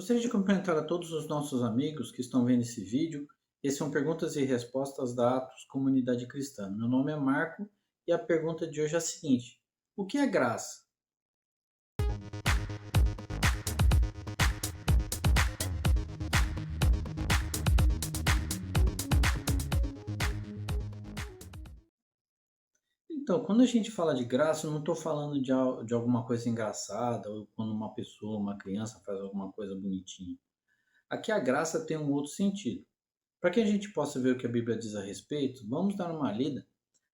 Gostaria de cumprimentar a todos os nossos amigos que estão vendo esse vídeo. Esse são perguntas e respostas da Atos Comunidade Cristã. Meu nome é Marco e a pergunta de hoje é a seguinte: o que é graça? Então, quando a gente fala de graça, eu não estou falando de alguma coisa engraçada ou quando uma pessoa, uma criança faz alguma coisa bonitinha. Aqui a graça tem um outro sentido. Para que a gente possa ver o que a Bíblia diz a respeito, vamos dar uma lida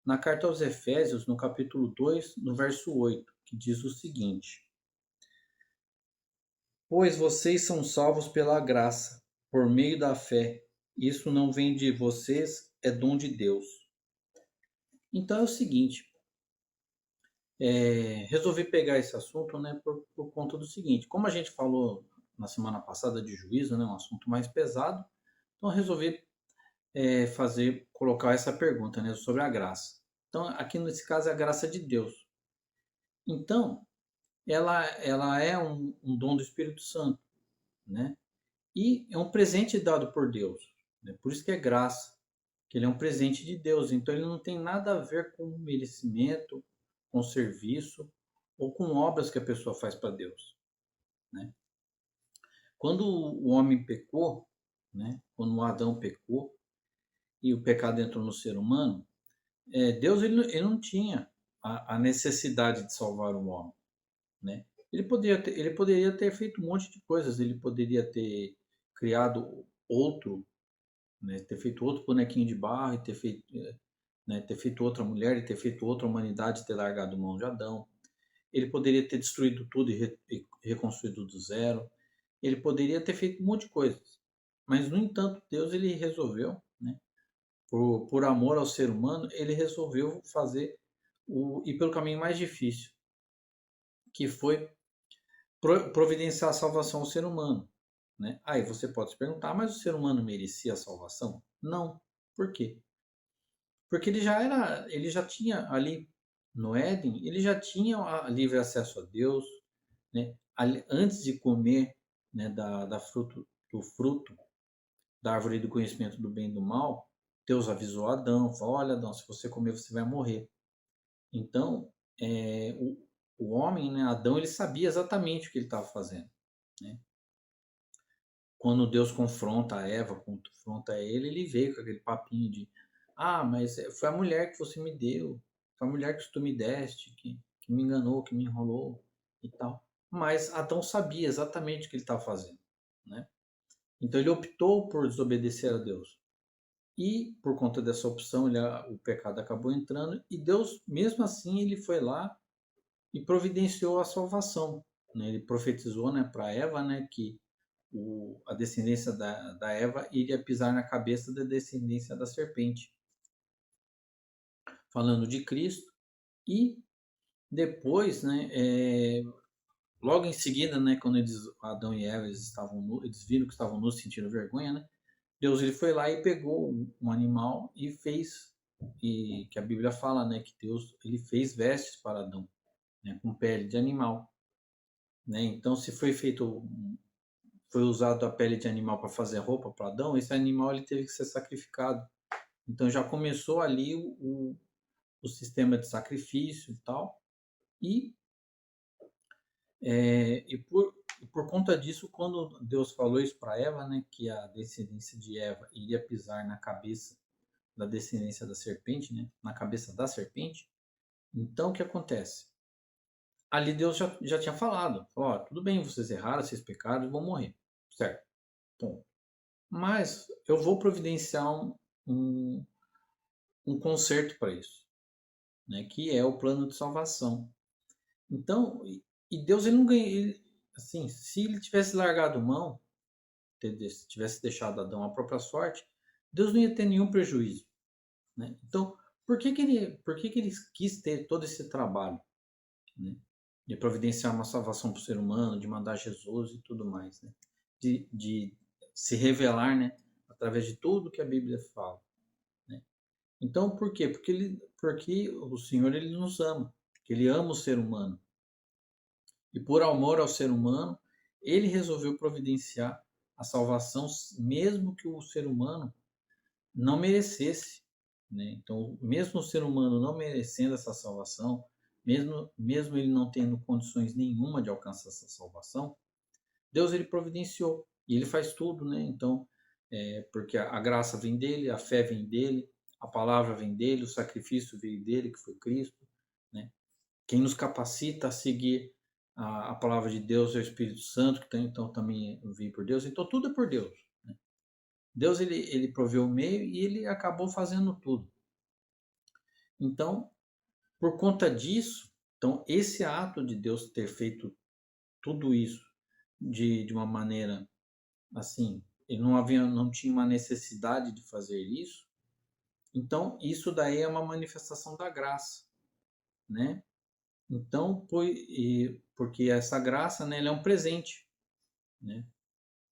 na carta aos Efésios, no capítulo 2, no verso 8, que diz o seguinte: Pois vocês são salvos pela graça, por meio da fé. Isso não vem de vocês, é dom de Deus. Então é o seguinte, resolvi pegar esse assunto, né, por conta do seguinte. Como a gente falou na semana passada de juízo, né, um assunto mais pesado, então eu resolvi colocar essa pergunta, né, sobre a graça. Então aqui nesse caso é a graça de Deus. Então ela é um dom do Espírito Santo, né? E é um presente dado por Deus, né? Por isso que é graça, que ele é um presente de Deus. Então ele não tem nada a ver com merecimento, com serviço ou com obras que a pessoa faz para Deus, né? Quando o homem pecou, né? Quando o Adão pecou e o pecado entrou no ser humano, Deus ele não tinha a necessidade de salvar o homem, né? Ele poderia ter feito um monte de coisas. Ele poderia ter criado outro, né, ter feito outro bonequinho de barro e ter feito, né, ter feito outra mulher e ter feito outra humanidade, ter largado mão de Adão. Ele poderia ter destruído tudo e reconstruído do zero. Ele poderia ter feito um monte de coisas. Mas, no entanto, Deus ele resolveu, né, por amor ao ser humano, ele resolveu fazer ir pelo caminho mais difícil, que foi providenciar a salvação ao ser humano, né? Aí você pode se perguntar, mas o ser humano merecia a salvação? Não. Por quê? Porque ele já tinha ali no Éden, ele já tinha livre acesso a Deus, né? Antes de comer, né, do fruto da árvore do conhecimento do bem e do mal, Deus avisou Adão, falou: olha, Adão, se você comer, você vai morrer. Então, o homem, né, Adão, ele sabia exatamente o que ele estava fazendo, né? Quando Deus confronta Eva, confronta ele, ele veio com aquele papinho de: ah, mas foi a mulher que você me deu, foi a mulher que tu me deste, que me enganou, que me enrolou e tal. Mas Adão sabia exatamente o que ele estava fazendo, né? Então ele optou por desobedecer a Deus. E por conta dessa opção, o pecado acabou entrando e Deus, mesmo assim, ele foi lá e providenciou a salvação, né? Ele profetizou, né, para Eva, né, que a descendência da Eva iria pisar na cabeça da descendência da serpente, falando de Cristo. E depois, né, logo em seguida, né, quando Adão e Eva eles viram que estavam nus, sentindo vergonha, né, Deus ele foi lá e pegou um animal e fez, e que a Bíblia fala, né, que Deus ele fez vestes para Adão, né, com pele de animal, né. Então, se foi usado a pele de animal para fazer roupa para Adão, esse animal ele teve que ser sacrificado. Então já começou ali o sistema de sacrifício e tal. E, e por conta disso, quando Deus falou isso para Eva, né, que a descendência de Eva iria pisar na cabeça da descendência da serpente, né, na cabeça da serpente, então o que acontece? Ali Deus já tinha falado, falou: ó, tudo bem, vocês erraram, vocês pecaram, vão morrer, certo? Bom, mas eu vou providenciar um, um conserto para isso, né, que é o plano de salvação. Então, e Deus ele não ganha, assim, se ele tivesse largado mão, tivesse deixado Adão à própria sorte, Deus não ia ter nenhum prejuízo, né? Então, por que que ele quis ter todo esse trabalho, né? De providenciar uma salvação para o ser humano, de mandar Jesus e tudo mais, né? De se revelar, né? Através de tudo que a Bíblia fala, né? Então, por quê? Porque o Senhor ele nos ama, que ele ama o ser humano. E por amor ao ser humano, ele resolveu providenciar a salvação, mesmo que o ser humano não merecesse, né? Então, mesmo o ser humano não merecendo essa salvação, mesmo ele não tendo condições nenhuma de alcançar essa salvação, Deus ele providenciou e ele faz tudo, né? Então, porque a graça vem dele, a fé vem dele, a palavra vem dele, o sacrifício veio dele, que foi Cristo, né? Quem nos capacita a seguir a palavra de Deus é o Espírito Santo, que então também veio por Deus. Então, tudo é por Deus, né? Deus ele proveu o meio e ele acabou fazendo tudo. Então, por conta disso, então esse ato de Deus ter feito tudo isso de uma maneira assim, ele não tinha uma necessidade de fazer isso. Então, isso daí é uma manifestação da graça, né? Então, porque essa graça, né, ela é um presente, né?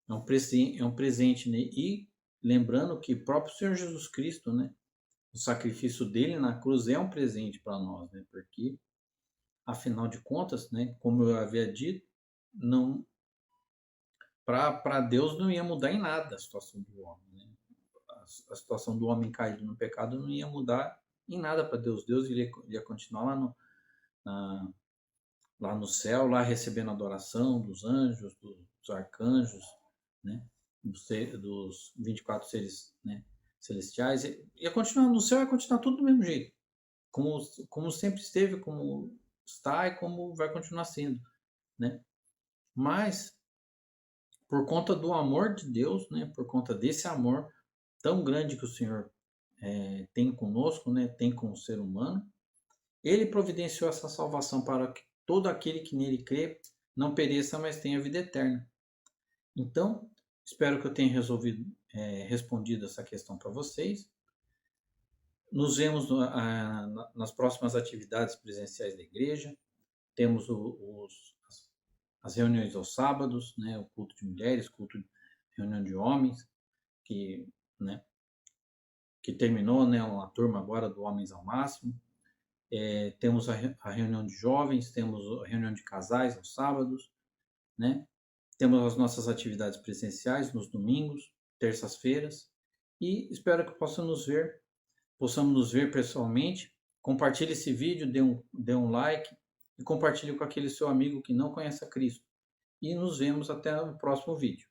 É um presente, né? E lembrando que o próprio Senhor Jesus Cristo, né, o sacrifício dele na cruz é um presente para nós, né? Porque afinal de contas, né, como eu havia dito, não para Deus não ia mudar em nada a situação do homem, né? A situação do homem caído no pecado não ia mudar em nada para Deus. Deus iria continuar na, lá no céu, lá recebendo adoração dos anjos, dos arcanjos, né? Dos 24 seres, né, celestiais. Ia continuar no céu, ia continuar tudo do mesmo jeito. Como sempre esteve, como está e como vai continuar sendo, né? Mas por conta do amor de Deus, né? Por conta desse amor tão grande que o Senhor tem conosco, né? Tem com o ser humano, ele providenciou essa salvação para que todo aquele que nele crê não pereça, mas tenha vida eterna. Então, espero que eu tenha respondido essa questão para vocês. Nos vemos nas próximas atividades presenciais da igreja. Temos as reuniões aos sábados, né, o culto de mulheres, reunião de homens, que, né, que terminou, né, uma turma agora do Homens ao Máximo. Temos a reunião de jovens, temos a reunião de casais aos sábados, né? Temos as nossas atividades presenciais nos domingos, terças-feiras, e espero que possamos nos ver pessoalmente. Compartilhe esse vídeo, dê um like e compartilhe com aquele seu amigo que não conhece a Cristo. E nos vemos até o próximo vídeo.